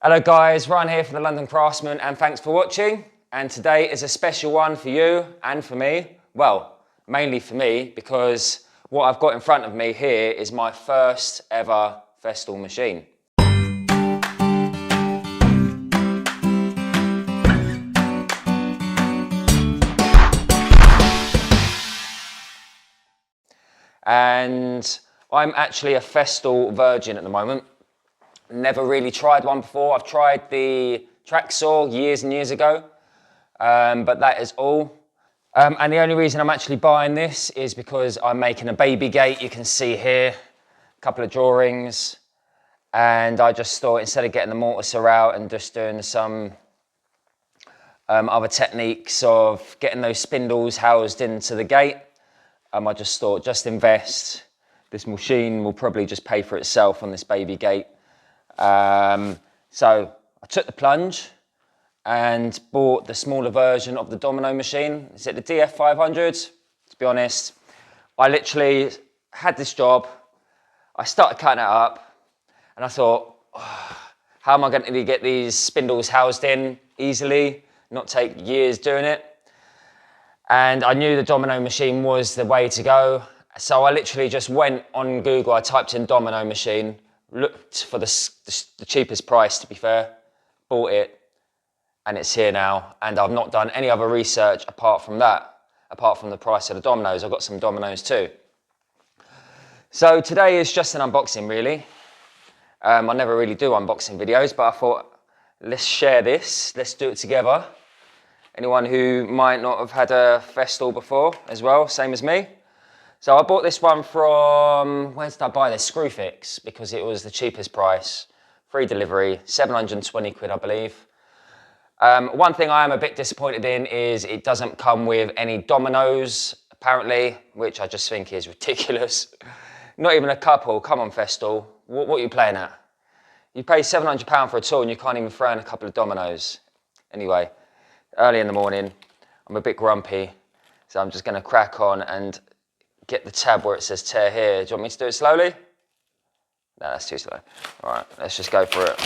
Hello guys, Ryan here for the London Craftsman and thanks for watching. And today is a special one for you and for me. Well, mainly for me because what I've got in front of me here is my first ever Festool machine. And I'm actually a Festool virgin at the moment. Never really tried one before. I've tried the track saw years and years ago, but that is all. And the only reason I'm actually buying this is because I'm making a baby gate. You can see here a couple of drawings, and I just thought instead of getting the mortiser out and just doing some other techniques of getting those spindles housed into the gate, I just thought just invest. This machine will probably just pay for itself on this baby gate. So I took the plunge and bought the smaller version of the domino machine. Is it the TS55 I? To be honest, I literally had this job. I started cutting it up and I thought, oh, how am I going to get these spindles housed in easily, not take years doing it? And I knew the domino machine was the way to go. So I literally just went on Google, I typed in domino machine, looked for the cheapest price, to be fair, bought it, and it's here now. And I've not done any other research apart from that, apart from the price of the dominoes. I've got some dominoes too. So today is just an unboxing, really. I never really do unboxing videos, but I thought, let's share this, let's do it together. Anyone who might not have had a Festool before as well, same as me. So I bought this one from, where did I buy this? Screwfix, because it was the cheapest price. Free delivery, 720 quid, I believe. One thing I am a bit disappointed in is it doesn't come with any dominoes, apparently, which I just think is ridiculous. Not even a couple, come on Festool, what are you playing at? You pay £700 for a tool and you can't even throw in a couple of dominoes. Anyway, early in the morning, I'm a bit grumpy, so I'm just gonna crack on and get the tab where it says tear here. Do you want me to do it slowly? No, that's too slow. All right, let's just go for it.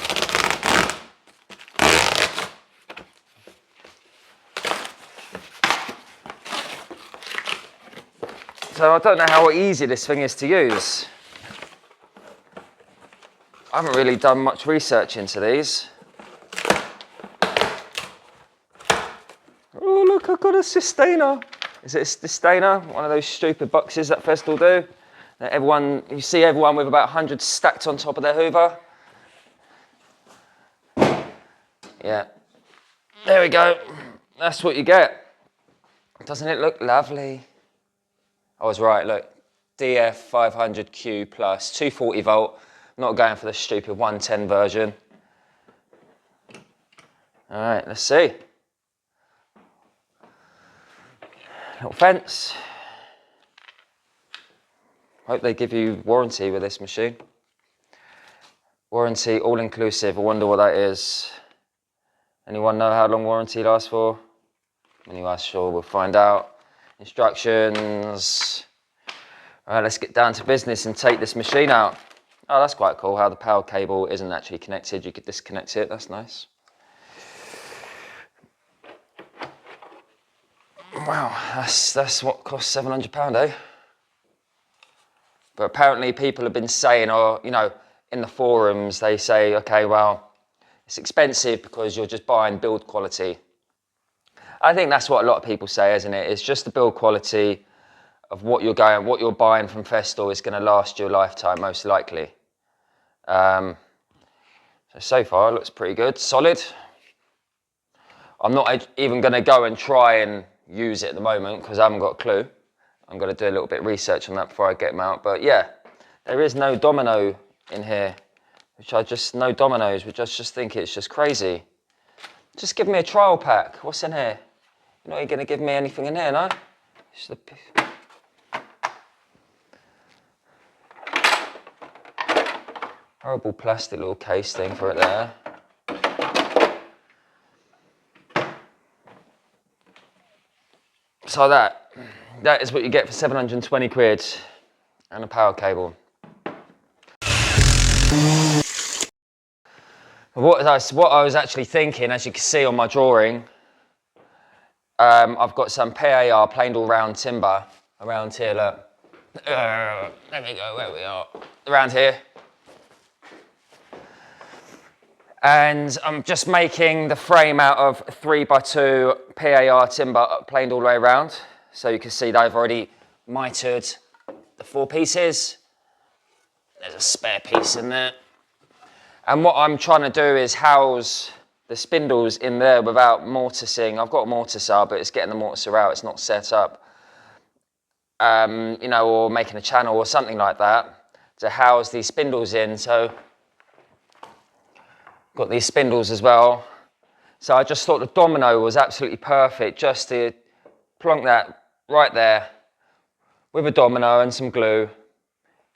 So I don't know how easy this thing is to use. I haven't really done much research into these. Oh look, I've got a sustainer. Is it a sustainer? One of those stupid boxes that Festool do. That you see everyone with about 100 stacked on top of their Hoover. Yeah, there we go. That's what you get. Doesn't it look lovely? I was right, look. DF500Q plus 240 volt. I'm not going for the stupid 110 version. All right, let's see. Little fence. Hope they give you warranty with this machine. Warranty all inclusive. I wonder what that is. Anyone know how long warranty lasts for? Anyway, sure, we'll find out. Instructions. All right, let's get down to business and take this machine out. Oh, that's quite cool how the power cable isn't actually connected. You could disconnect it, that's nice. Wow, that's what costs £700, eh? But apparently people have been saying, or you know, in the forums, they say, okay, well, it's expensive because you're just buying build quality. I think that's what a lot of people say, isn't it? It's just the build quality of what you're buying from Festool is going to last you a lifetime, most likely. So far, it looks pretty good, solid. I'm not even going to go and try and use it at the moment because I haven't got a clue. I'm going to do a little bit of research on that before I get them out. But yeah, there is no domino in here, no dominoes, which I just think it's just crazy. Just give me a trial pack. What's in here? You're not going to give me anything in here, no? Horrible plastic little case thing for it there. So that is what you get for 720 quid and a power cable. What I was actually thinking, as you can see on my drawing, I've got some PAR planed all round timber around here, look. There we go, where we are. Around here. And I'm just making the frame out of 3x2 PAR timber planed all the way around. So you can see they've already mitered the 4 pieces. There's a spare piece in there. And what I'm trying to do is house the spindles in there without mortising. I've got a mortiser, but it's getting the mortiser out, it's not set up. You know, or making a channel or something like that to house these spindles in. So got these spindles as well. So I just thought the domino was absolutely perfect just to plonk that right there with a domino and some glue,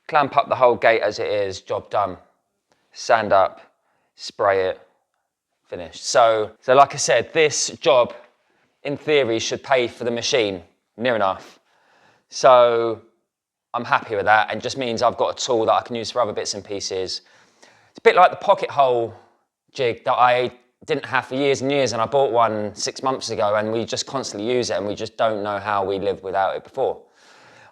clamp up the whole gate as it is, job done. Sand up, spray it, finished. So like I said, this job in theory should pay for the machine, near enough. So I'm happy with that, and just means I've got a tool that I can use for other bits and pieces. It's a bit like the pocket hole jig that I didn't have for years and years, and I bought one 6 months ago, and we just constantly use it, and we just don't know how we lived without it before.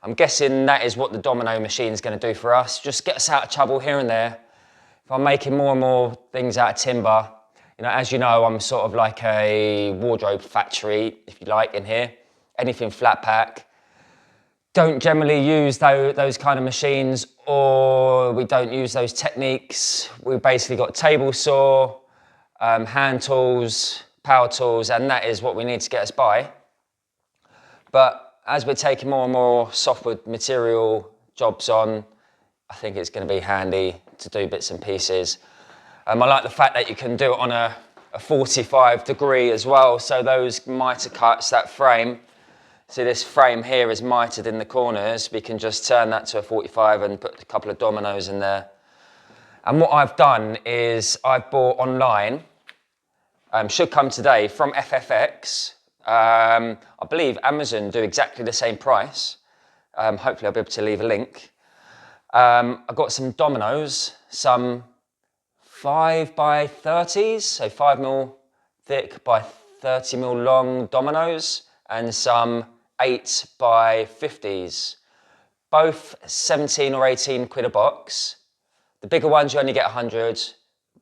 I'm guessing that is what the domino machine is going to do for us, just get us out of trouble here and there. If I'm making more and more things out of timber, you know, as you know, I'm sort of like a wardrobe factory, if you like, in here. Anything flat pack. Don't generally use those kind of machines, or we don't use those techniques. We've basically got table saw, hand tools, power tools, and that is what we need to get us by. But as we're taking more and more softwood material jobs on, I think it's going to be handy to do bits and pieces. I like the fact that you can do it on a 45 degree as well, so those mitre cuts, that frame, see this frame here is mitered in the corners, we can just turn that to a 45 and put a couple of dominoes in there. And what I've done is I've bought online, should come today, from FFX. I believe Amazon do exactly the same price. Hopefully I'll be able to leave a link. I've got some dominoes, some 5x30s, so 5mm thick by 30mm long dominoes, and some 8x50s, both 17 or 18 quid a box. The bigger ones you only get 100,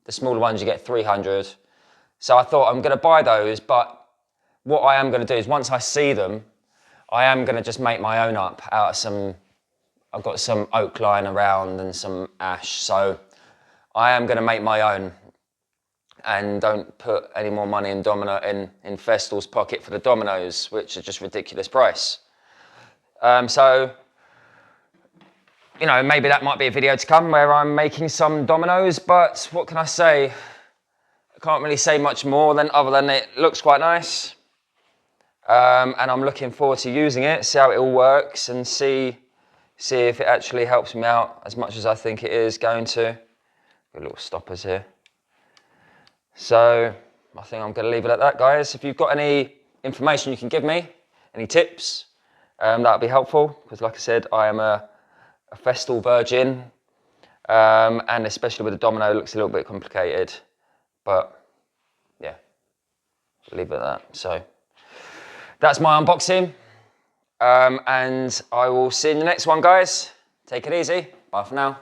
the smaller ones you get 300. So I thought I'm going to buy those, but what I am going to do is once I see them, I am going to just make my own up out of some, I've got some oak lying around and some ash, so I am going to make my own and don't put any more money in Festool's pocket for the dominoes, which are just ridiculous price. So, you know, maybe that might be a video to come where I'm making some dominoes, but what can I say? I can't really say much more other than it looks quite nice. And I'm looking forward to using it, see how it all works, and see if it actually helps me out as much as I think it is going to. Got little stoppers here. So I think I'm going to leave it at that, guys. If you've got any information you can give me, any tips, that would be helpful, because like I said, I am a Festool virgin, and especially with the domino, it looks a little bit complicated, but yeah, leave it at that. So that's my unboxing, and I will see you in the next one, guys. Take it easy. Bye for now.